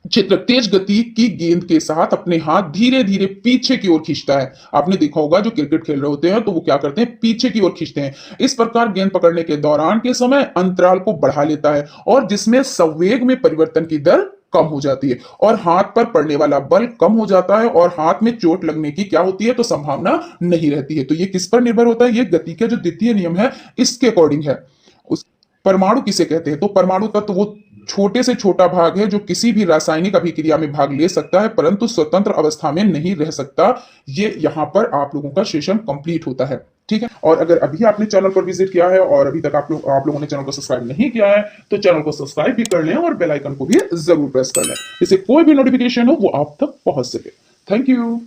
चित्र तेज गति की गेंद के साथ अपने हाथ धीरे धीरे पीछे की ओर खींचता है। आपने देखा होगा जो क्रिकेट खेल रहे होते हैं तो वो क्या करते हैं, पीछे की ओर खींचते हैं। इस प्रकार गेंद पकड़ने के दौरान के समय अंतराल को बढ़ा लेता है और जिसमें संवेग में परिवर्तन की दर कम हो जाती है और हाथ पर पड़ने वाला बल कम हो जाता है और हाथ में चोट लगने की क्या होती है, तो संभावना नहीं रहती है। तो ये किस पर निर्भर होता है, ये गति का जो द्वितीय नियम है इसके अकॉर्डिंग है। उस परमाणु किसे कहते हैं, तो परमाणु तत्व वो छोटे से छोटा भाग है जो किसी भी रासायनिक अभिक्रिया में भाग ले सकता है परंतु स्वतंत्र अवस्था में नहीं रह सकता। ये यहां पर आप लोगों का सेशन कंप्लीट होता है, ठीक है। और अगर अभी आपने चैनल पर विजिट किया है और अभी तक आप लोगों ने चैनल को सब्सक्राइब नहीं किया है तो चैनल को सब्सक्राइब भी कर लें और बेल आइकन को भी जरूर प्रेस कर लें, इससे कोई भी नोटिफिकेशन हो वो आप तक पहुंच सके। Thank you.